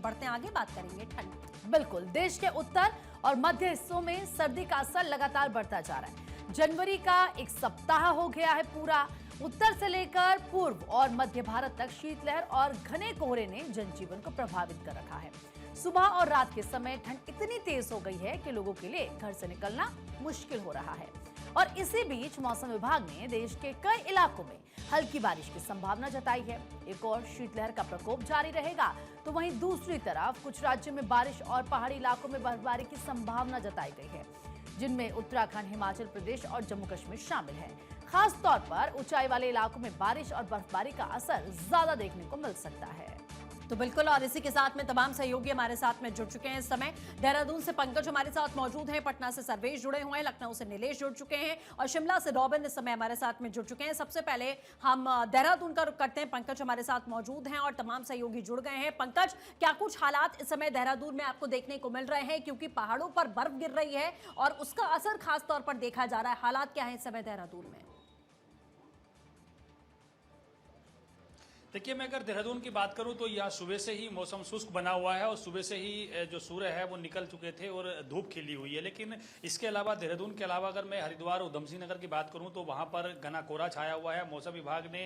बढ़ते हैं आगे, बात करेंगे ठंड। बिल्कुल, देश के उत्तर और मध्य हिस्सों में सर्दी का असर लगातार बढ़ता जा रहा है। जनवरी का एक सप्ताह हो गया है पूरा। उत्तर से लेकर पूर्व और मध्य भारत तक शीतलहर और घने कोहरे ने जनजीवन को प्रभावित कर रखा है। सुबह और रात के समय ठंड इतनी तेज हो गई है कि लोगों के लिए घर से निकलना मुश्किल हो रहा है। और इसी बीच मौसम विभाग ने देश के कई इलाकों में हल्की बारिश की संभावना जताई है। एक और शीतलहर का प्रकोप जारी रहेगा, तो वहीं दूसरी तरफ कुछ राज्यों में बारिश और पहाड़ी इलाकों में बर्फबारी की संभावना जताई गई है, जिनमें उत्तराखंड, हिमाचल प्रदेश और जम्मू कश्मीर शामिल है। खास तौर पर ऊंचाई वाले इलाकों में बारिश और बर्फबारी का असर ज्यादा देखने को मिल सकता है। तो बिल्कुल, और इसी के साथ में तमाम सहयोगी हमारे साथ में जुड़ चुके हैं। इस समय देहरादून से पंकज हमारे साथ मौजूद हैं, पटना से सर्वेश जुड़े हुए हैं, लखनऊ से नीलेश जुड़ चुके हैं और शिमला से रॉबिन इस समय हमारे साथ में जुड़ चुके हैं। सबसे पहले हम देहरादून का रुख करते हैं। पंकज हमारे साथ मौजूद हैं और तमाम सहयोगी जुड़ गए हैं। पंकज, क्या कुछ हालात इस समय देहरादून में आपको देखने को मिल रहे हैं, क्योंकि पहाड़ों पर बर्फ गिर रही है और उसका असर खास तौर पर देखा जा रहा है। हालात क्या है इस समय देहरादून में? देखिए, मैं अगर देहरादून की बात करूं तो यहाँ सुबह से ही मौसम शुष्क बना हुआ है और सुबह से ही जो सूर्य है वो निकल चुके थे और धूप खिली हुई है। लेकिन इसके अलावा देहरादून के अलावा अगर मैं हरिद्वार और उधमसिंह नगर की बात करूं तो वहां पर घना कोहरा छाया हुआ है। मौसम विभाग ने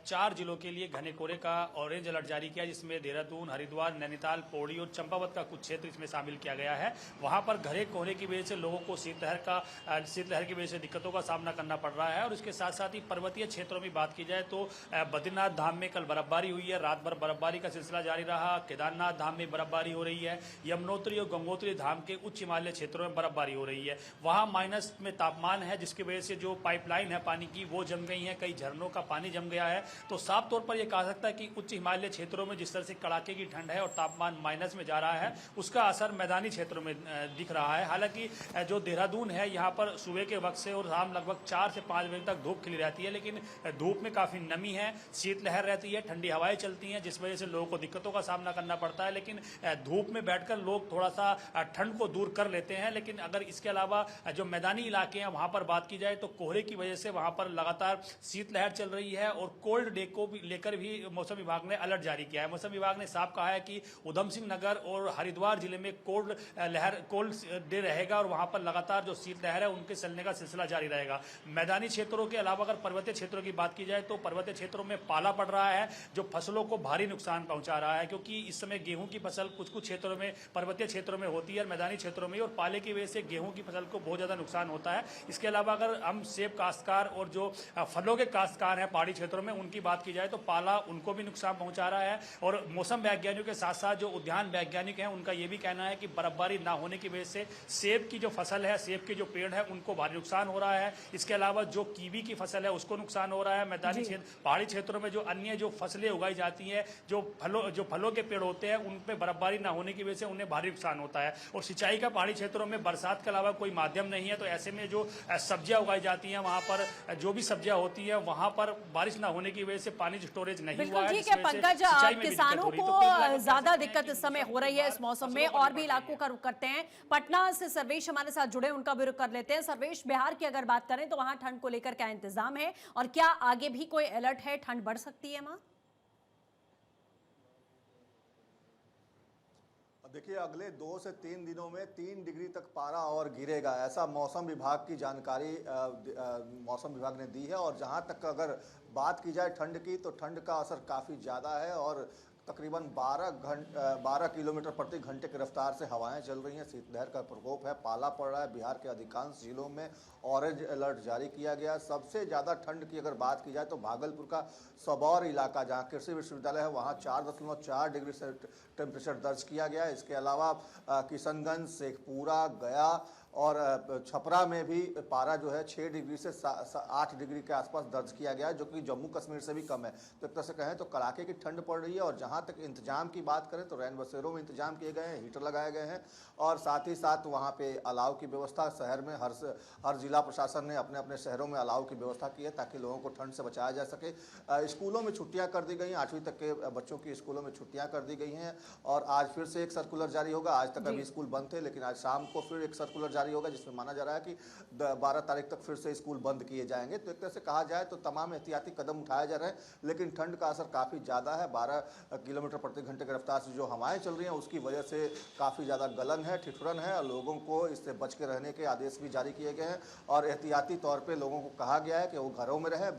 4 जिलों के लिए घने कोहरे का ऑरेंज अलर्ट जारी किया, जिसमें देहरादून, हरिद्वार, नैनीताल, पौड़ी और चंपावत का कुछ क्षेत्र इसमें शामिल किया गया है। वहां पर घने कोहरे की वजह से लोगों को शीतलहर की वजह से दिक्कतों का सामना करना पड़ रहा है। और इसके साथ साथ ही पर्वतीय क्षेत्रों में बात की जाए तो बद्रीनाथ धाम में कल बर्फबारी हुई है, रात भर बर्फबारी का सिलसिला जारी रहा। केदारनाथ धाम में बर्फबारी हो रही है। यमुनोत्री और गंगोत्री धाम के उच्च हिमालय क्षेत्रों में बर्फबारी हो रही है। वहां माइनस में तापमान है, जिसकी वजह से जो पाइपलाइन है पानी की वो जम गई है, कई झरनों का पानी जम गया है। तो साफ तौर पर यह कहा सकता है कि उच्च हिमालय क्षेत्रों में जिस तरह से कड़ाके की ठंड है और तापमान माइनस में जा रहा है, उसका असर मैदानी क्षेत्रों में दिख रहा है। हालांकि जो देहरादून है यहाँ पर सुबह के वक्त से और शाम लगभग 4 से 5 बजे तक धूप खिली रहती है, लेकिन धूप में काफी नमी है, शीतलहर रहती है, ठंडी हवाएं चलती हैं, जिस वजह से लोगों को दिक्कतों का सामना करना पड़ता है। लेकिन धूप में बैठकर लोग थोड़ा सा ठंड को दूर कर लेते हैं। लेकिन अगर इसके अलावा जो मैदानी इलाके हैं वहां पर बात की जाए तो कोहरे की वजह से वहां पर लगातार शीतलहर चल रही है और कोल्ड डे को भी लेकर भी मौसम विभाग ने अलर्ट जारी किया है। मौसम विभाग ने साफ कहा है कि उधमसिंह नगर और हरिद्वार जिले में कोल्ड डे रहेगा और वहां पर लगातार जो शीतलहर है उनके चलने का सिलसिला जारी रहेगा। मैदानी क्षेत्रों के अलावा अगर पर्वतीय क्षेत्रों की बात की जाए तो पर्वतीय क्षेत्रों में पाला पड़ रहा है, जो फसलों को भारी नुकसान पहुंचा रहा है, क्योंकि इस समय गेहूं की फसल कुछ क्षेत्रों में, पर्वतीय क्षेत्रों में होती है और मैदानी क्षेत्रों में, और पाले की वजह से गेहूं की फसल को बहुत ज्यादा नुकसान होता है। इसके अलावा अगर हम सेब काश्तकार और जो फलों के काश्तकार हैं पहाड़ी क्षेत्रों में, उनकी बात की जाए तो पाला उनको भी नुकसान पहुंचा रहा है। और मौसम वैज्ञानिकों के साथ साथ जो उद्यान वैज्ञानिक हैं उनका यह भी कहना है कि बर्फबारी ना होने की वजह से सेब की जो फसल है, सेब के जो पेड़ है उनको भारी नुकसान हो रहा है। इसके अलावा जो कीवी की फसल है उसको नुकसान हो रहा है। मैदानी क्षेत्र, पहाड़ी क्षेत्रों में जो अन्य जो फसलें उगाई जाती हैं, जो फलों के पेड़ होते हैं, उन पे बर्फबारी ना होने की वजह से उन्हें भारी नुकसान होता है। और सिंचाई का पहाड़ी क्षेत्रों में बरसात के अलावा कोई माध्यम नहीं है, तो ऐसे में जो सब्जियां उगाई जाती हैं वहां पर जो भी सब्जियां होती है वहां पर बारिश ना होने की वजह से पानी स्टोरेज नहीं हुआ है। ठीक है पंकज, किसानों को ज्यादा दिक्कत इस समय हो रही है इस मौसम में। और भी इलाकों का रुख करते हैं, पटना से सर्वेश हमारे साथ जुड़े, उनका भी रुख कर लेते हैं। सर्वेश, बिहार की अगर बात करें तो वहां ठंड को लेकर क्या इंतजाम है और क्या आगे भी कोई अलर्ट है, ठंड बढ़ सकती है वहां? देखिए, अगले 2 से 3 दिनों में 3 डिग्री तक पारा और गिरेगा, ऐसा मौसम विभाग की जानकारी मौसम विभाग ने दी है। और जहां तक अगर बात की जाए ठंड की, तो ठंड का असर काफ़ी ज़्यादा है और तकरीबन 12 किलोमीटर प्रति घंटे की रफ्तार से हवाएं चल रही हैं। शीतलहर का प्रकोप है, पाला पड़ रहा है। बिहार के अधिकांश जिलों में ऑरेंज अलर्ट जारी किया गया। सबसे ज़्यादा ठंड की अगर बात की जाए तो भागलपुर का सबौर इलाका, जहां कृषि विश्वविद्यालय है, वहां 4.4 डिग्री से टेम्परेचर दर्ज किया गया। इसके अलावा किशनगंज, शेखपुरा, गया और छपरा में भी पारा जो है 6 डिग्री से 8 डिग्री के आसपास दर्ज किया गया है, जो कि जम्मू कश्मीर से भी कम है। तो एक तरह से कहें तो कड़ाके की ठंड पड़ रही है। और जहां तक इंतजाम की बात करें तो रैन बसेरों में इंतजाम किए गए हैं, हीटर लगाए गए हैं और साथ ही साथ वहां पे अलाव की व्यवस्था शहर में हर जिला प्रशासन ने अपने अपने शहरों में अलाव की व्यवस्था की है, ताकि लोगों को ठंड से बचाया जा सके। स्कूलों में छुट्टियाँ कर दी गई हैं, 8वीं तक के बच्चों की स्कूलों में छुट्टियाँ कर दी गई हैं। और आज फिर से एक सर्कुलर जारी होगा। आज तक अभी स्कूल बंद थे, लेकिन आज शाम को फिर एक सर्कुलर जारी जारी होगा, जिसमें माना जा रहा है कि 12 तारीख तक फिर से स्कूल बंद किए जाएंगे। तो एक तरह से कहा जाए तो तमाम एहतियाती कदम उठाए जा रहे हैं, लेकिन ठंड का असर काफ़ी ज़्यादा है। 12 किलोमीटर प्रति घंटे की रफ्तार से जो हवाएं चल रही हैं उसकी वजह से काफ़ी ज़्यादा गलन है, ठिठुरन है, और लोगों को इससे बच के रहने के आदेश भी जारी किए गए हैं। और एहतियाती तौर पर लोगों को कहा गया है कि वो घरों में रहे,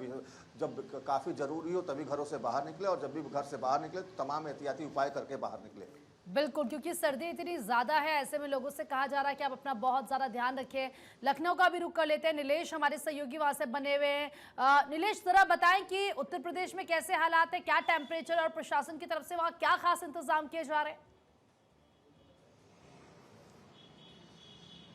जब काफ़ी ज़रूरी हो तभी घरों से बाहर निकले, और जब भी घर से बाहर निकले तो तमाम एहतियाती उपाय करके बाहर निकले। बिल्कुल, क्योंकि सर्दी इतनी ज्यादा है, ऐसे में लोगों से कहा जा रहा है कि आप अपना बहुत ज्यादा ध्यान रखें। लखनऊ का भी रुख कर लेते हैं, नीलेश हमारे सहयोगी वहां से बने हुए हैं। नीलेश, जरा बताएं कि उत्तर प्रदेश में कैसे हालात है, क्या टेम्परेचर, और प्रशासन की तरफ से वहां क्या खास इंतजाम किए जा रहे हैं?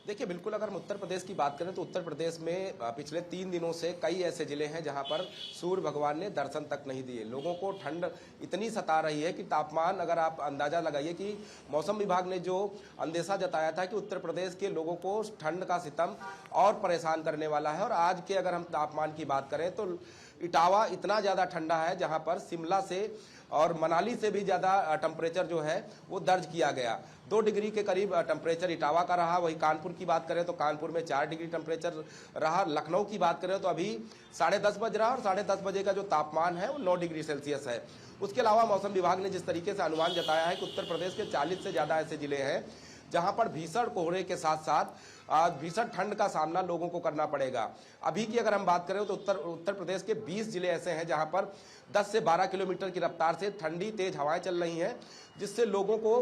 देखिए, बिल्कुल अगर हम उत्तर प्रदेश की बात करें तो उत्तर प्रदेश में पिछले 3 दिनों से कई ऐसे जिले हैं जहां पर सूर्य भगवान ने दर्शन तक नहीं दिए। लोगों को ठंड इतनी सता रही है कि तापमान, अगर आप अंदाजा लगाइए कि मौसम विभाग ने जो अंदेशा जताया था कि उत्तर प्रदेश के लोगों को ठंड का सितम और परेशान करने वाला है। और आज के अगर हम तापमान की बात करें तो इटावा इतना ज़्यादा ठंडा है जहाँ पर शिमला से और मनाली से भी ज़्यादा टेम्परेचर जो है वो दर्ज किया गया। 2 डिग्री के करीब टेम्परेचर इटावा का रहा। वही कानपुर की बात करें तो कानपुर में 4 डिग्री टेम्परेचर रहा। लखनऊ की बात करें तो अभी 10:30 बज रहा, और 10:30 बजे का जो तापमान है वो 9 डिग्री सेल्सियस है। उसके अलावा मौसम विभाग ने जिस तरीके से अनुमान जताया है कि उत्तर प्रदेश के 40 से ज़्यादा ऐसे जिले हैं जहां पर भीषण कोहरे के साथ साथ भीषण ठंड का सामना लोगों को करना पड़ेगा। अभी की अगर हम बात करें तो उत्तर प्रदेश के 20 जिले ऐसे हैं जहां पर 10 से 12 किलोमीटर की रफ्तार से ठंडी तेज हवाएं चल रही हैं, जिससे लोगों को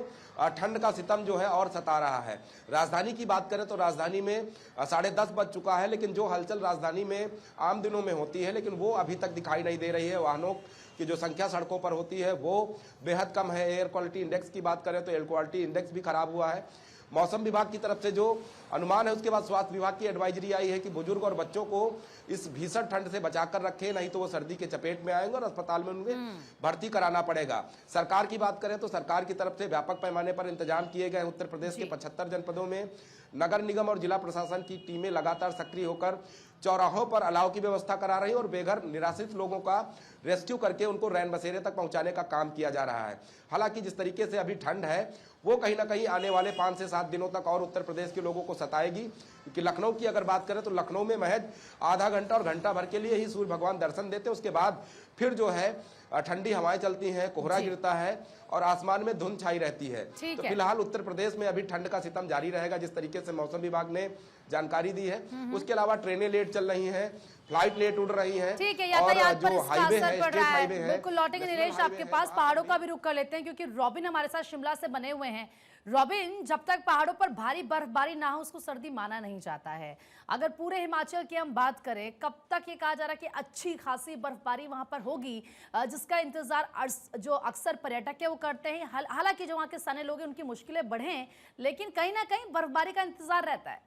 ठंड का सितम जो है और सता रहा है। राजधानी की बात करें तो राजधानी में 10:30 बज चुका है, लेकिन जो हलचल राजधानी में आम दिनों में होती है लेकिन वो अभी तक दिखाई नहीं दे रही है। वाहनों की जो संख्या सड़कों पर होती है वो बेहद कम है। एयर क्वालिटी इंडेक्स की बात करें तो एयर क्वालिटी इंडेक्स भी खराब हुआ है। मौसम विभाग की तरफ से जो अनुमान है उसके बाद स्वास्थ्य विभाग की एडवाइजरी आई है कि बुजुर्ग और बच्चों को इस भीषण ठंड से बचाकर रखें, नहीं तो वो सर्दी के चपेट में आएंगे और अस्पताल में उन्हें भर्ती कराना पड़ेगा। सरकार की बात करें तो सरकार की तरफ से व्यापक पैमाने पर इंतजाम किए गए। उत्तर प्रदेश के 75 जनपदों में नगर निगम और जिला प्रशासन की टीमें लगातार सक्रिय होकर चौराहों पर अलाव की व्यवस्था करा रही है और बेघर निराश्रित लोगों का रेस्क्यू करके उनको रैन बसेरे तक पहुंचाने का काम किया जा रहा है। हालांकि जिस तरीके से अभी ठंड है वो कहीं ना कहीं आने वाले 5 से 7 दिनों तक और उत्तर प्रदेश के लोगों को सताएगी। क्योंकि लखनऊ की अगर बात करें तो लखनऊ में महज आधा घंटा और घंटा भर के लिए ही सूर्य भगवान दर्शन देते, उसके बाद फिर जो है ठंडी हवाएं चलती हैं, कोहरा गिरता है और आसमान में धुंध छाई रहती है। तो फिलहाल उत्तर प्रदेश में अभी ठंड का सितम जारी रहेगा जिस तरीके से मौसम विभाग ने जानकारी दी है। उसके अलावा ट्रेनें लेट चल रही हैं, फ्लाइट लेट उड़ रही हैं, ठीक है, यातायात पर इसका असर पड़ रहा है। है। बिल्कुल लौटेंगे नीलेश आपके पास, पहाड़ों का भी रुख कर लेते हैं क्योंकि रॉबिन हमारे साथ शिमला से बने हुए हैं। रॉबिन, जब तक पहाड़ों पर भारी बर्फबारी ना हो उसको सर्दी माना नहीं जाता है। अगर पूरे हिमाचल की हम बात करें, कब तक ये कहा जा रहा है कि अच्छी खासी बर्फबारी वहां पर होगी, जिसका इंतजार जो अक्सर पर्यटक है वो करते हैं। हालांकि जो वहां के स्थानीय लोग हैं उनकी मुश्किलें बढ़े, लेकिन कहीं ना कहीं बर्फबारी का इंतजार रहता है।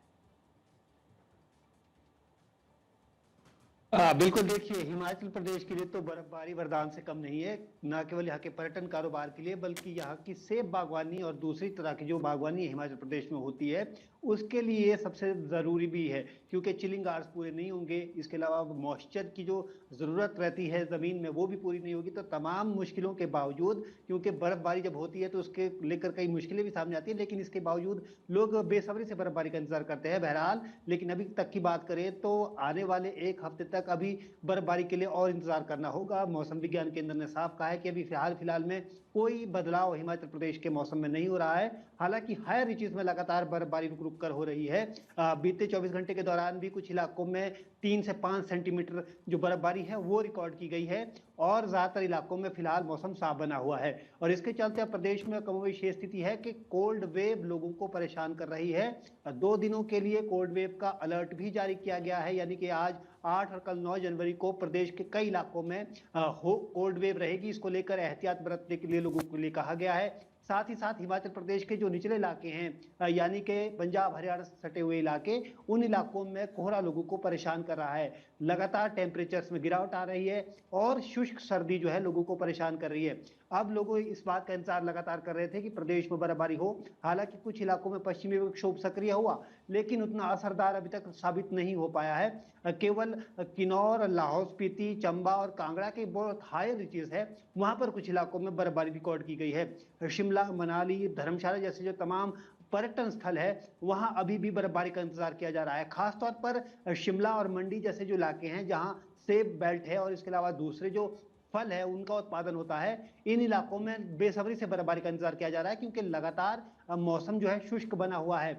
बिल्कुल, देखिए हिमाचल प्रदेश के लिए तो बर्फबारी वरदान से कम नहीं है। न केवल यहाँ के पर्यटन कारोबार के लिए बल्कि यहाँ की सेब बागवानी और दूसरी तरह की जो बागवानी हिमाचल प्रदेश में होती है उसके लिए सबसे ज़रूरी भी है, क्योंकि चिलिंग आवर्स पूरे नहीं होंगे। इसके अलावा मॉइस्चर की जो ज़रूरत रहती है ज़मीन में वो भी पूरी नहीं होगी। तो तमाम मुश्किलों के बावजूद, क्योंकि बर्फ़बारी जब होती है तो उसके लेकर कई मुश्किलें भी सामने आती हैं, लेकिन इसके बावजूद लोग बेसब्री से बर्फबारी का इंतजार करते हैं। बहरहाल, लेकिन अभी तक की बात करें तो आने वाले 1 हफ्ते तक अभी बर्फबारी के लिए और इंतजार करना होगा। मौसम विज्ञान केंद्र ने साफ कहा है कि अभी फिलहाल में कोई बदलाव हिमाचल प्रदेश के मौसम में नहीं हो रहा है। हालांकि हायर रीचेस में लगातार बर्फबारी रुक रुक कर हो रही है। बीते 24 घंटे के दौरान भी कुछ इलाकों में 3 से 5 सेंटीमीटर जो बर्फबारी है वो रिकॉर्ड की गई है और ज़्यादातर इलाकों में फिलहाल मौसम साफ बना हुआ है। और इसके चलते प्रदेश में कमोबेश ये स्थिति है कि कोल्ड वेव लोगों को परेशान कर रही है। 2 दिनों के लिए कोल्ड वेव का अलर्ट भी जारी किया गया है, यानी कि आज 8 और कल 9 जनवरी को प्रदेश के कई इलाकों में कोल्ड वेव रहेगी। इसको लेकर एहतियात बरतने के लिए लोगों के लिए कहा गया है। साथ ही साथ हिमाचल प्रदेश के जो निचले इलाके हैं, यानी कि पंजाब हरियाणा से सटे हुए इलाके, उन इलाकों में कोहरा लोगों को परेशान कर रहा है। लगातार टेम्परेचर्स में गिरावट आ रही है और शुष्क सर्दी जो है लोगों को परेशान कर रही है। अब लोग इस बात का इंतजार लगातार कर रहे थे कि प्रदेश में बर्फबारी हो। हालांकि कुछ इलाकों में पश्चिमी विक्षोभ सक्रिय हुआ, लेकिन उतना असरदार अभी तक साबित नहीं हो पाया है। केवल किन्नौर, लाहौल स्पीति, चंबा और कांगड़ा के बहुत हाई रीचेस है, वहां पर कुछ इलाकों में बर्फबारी रिकॉर्ड की गई है। शिमला, मनाली, धर्मशाला जैसे जो तमाम पर्यटन स्थल है वहां अभी भी बर्फबारी का इंतजार किया जा रहा है। खासतौर पर शिमला और मंडी जैसे जो इलाके हैं जहां सेब बेल्ट है और इसके अलावा दूसरे जो फल है उनका उत्पादन होता है, इन इलाकों में बेसब्री से बर्फबारी का इंतजार किया जा रहा है क्योंकि लगातार मौसम जो है शुष्क बना हुआ है।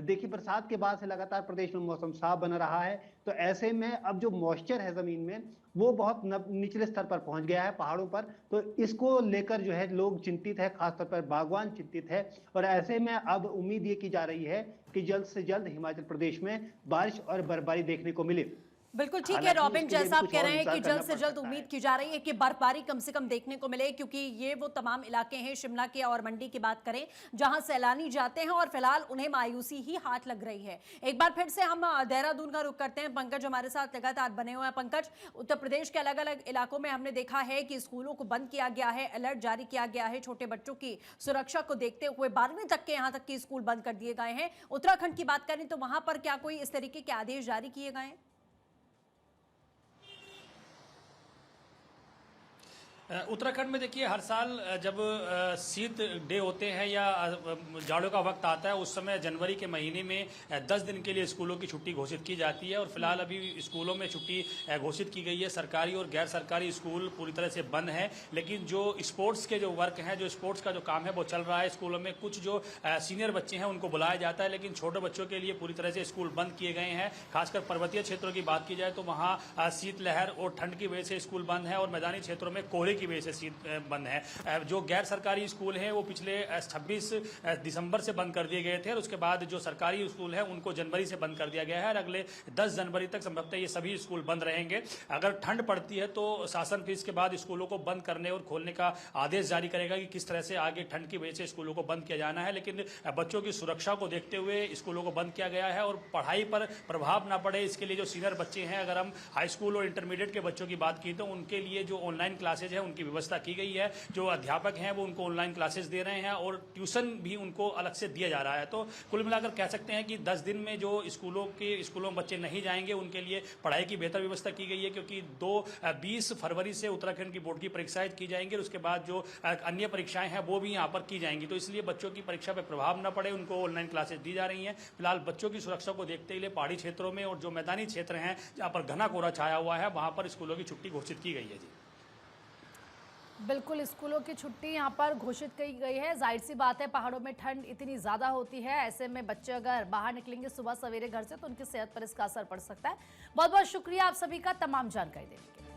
देखिए, बरसात के बाद से लगातार प्रदेश में मौसम साफ बना रहा है, तो ऐसे में अब जो मॉइस्चर है जमीन में वो बहुत निचले स्तर पर पहुंच गया है पहाड़ों पर, तो इसको लेकर जो है लोग चिंतित है, खासतौर पर बागवान चिंतित है। और ऐसे में अब उम्मीद ये की जा रही है कि जल्द से जल्द हिमाचल प्रदेश में बारिश और बर्फबारी देखने को मिले। बिल्कुल ठीक है हालांकि रॉबिन, इसके लिए जैसा आप कुछ कह और रहे हैं कि इंतजार जल्द से करना जल्द पड़ सकता उम्मीद है। की जा रही है कि बर्फबारी कम से कम देखने को मिले, क्योंकि ये वो तमाम इलाके हैं शिमला के और मंडी की बात करें जहां सैलानी जाते हैं और फिलहाल उन्हें मायूसी ही हाथ लग रही है। एक बार फिर से हम देहरादून का रुख करते हैं। पंकज हमारे साथ लगातार बने हुए हैं। पंकज, उत्तर प्रदेश के अलग अलग इलाकों में हमने देखा है कि स्कूलों को बंद किया गया है, अलर्ट जारी किया गया है, छोटे बच्चों की सुरक्षा को देखते हुए 12वीं तक के यहाँ तक के स्कूल बंद कर दिए गए हैं। उत्तराखंड की बात करें तो वहां पर क्या कोई इस तरीके के आदेश जारी किए गए हैं? उत्तराखंड में देखिए, हर साल जब शीत डे होते हैं या जाड़ों का वक्त आता है, उस समय जनवरी के महीने में 10 दिन के लिए स्कूलों की छुट्टी घोषित की जाती है। और फिलहाल अभी स्कूलों में छुट्टी घोषित की गई है। सरकारी और गैर सरकारी स्कूल पूरी तरह से बंद है, लेकिन जो स्पोर्ट्स के जो वर्क हैं, जो स्पोर्ट्स का जो काम है वो चल रहा है स्कूलों में। कुछ जो सीनियर बच्चे हैं उनको बुलाया जाता है, लेकिन छोटे बच्चों के लिए पूरी तरह से स्कूल बंद किए गए हैं। खासकर पर्वतीय क्षेत्रों की बात की जाए तो वहाँ शीतलहर और ठंड की वजह से स्कूल बंद है, और मैदानी क्षेत्रों में कोहरे की वजह से शीत बंद है। जो गैर सरकारी स्कूल हैं वो पिछले 26 दिसंबर से बंद कर दिए गए थे, और उसके बाद जो सरकारी स्कूल है उनको जनवरी से बंद कर दिया गया है, और अगले 10 जनवरी तक संभवतः ये सभी स्कूल बंद रहेंगे। अगर ठंड पड़ती है तो शासन फिर इसके बाद स्कूलों को बंद करने और खोलने का आदेश जारी करेगा कि किस तरह से आगे ठंड की वजह से स्कूलों को बंद किया जाना है। लेकिन बच्चों की सुरक्षा को देखते हुए स्कूलों को बंद किया गया है, और पढ़ाई पर प्रभाव ना पड़े इसके लिए जो सीनियर बच्चे हैं, अगर हम हाई स्कूल और इंटरमीडिएट के बच्चों की बात की तो उनके लिए जो ऑनलाइन क्लासेज है उनकी व्यवस्था की गई है। जो अध्यापक हैं वो उनको ऑनलाइन क्लासेस दे रहे हैं, और ट्यूशन भी उनको अलग से दिया जा रहा है। तो कुल मिलाकर कह सकते हैं कि 10 दिन में जो स्कूलों में बच्चे नहीं जाएंगे उनके लिए पढ़ाई की बेहतर व्यवस्था की गई है, क्योंकि 20 फरवरी से उत्तराखंड की बोर्ड की परीक्षाएं की जाएंगी, और उसके बाद जो अन्य परीक्षाएं हैं वो भी यहाँ पर की जाएंगी। तो इसलिए बच्चों की परीक्षा पर प्रभाव न पड़े, उनको ऑनलाइन क्लासेस दी जा रही हैं। फिलहाल बच्चों की सुरक्षा को देखते हुए पहाड़ी क्षेत्रों में और जो मैदानी क्षेत्र हैं जहाँ पर घना कोहरा छाया हुआ है वहाँ पर स्कूलों की छुट्टी घोषित की गई है। जी बिल्कुल, स्कूलों की छुट्टी यहाँ पर घोषित की गई है। जाहिर सी बात है, पहाड़ों में ठंड इतनी ज़्यादा होती है, ऐसे में बच्चे अगर बाहर निकलेंगे सुबह सवेरे घर से तो उनकी सेहत पर इसका असर पड़ सकता है। बहुत बहुत शुक्रिया आप सभी का तमाम जानकारी देने के लिए।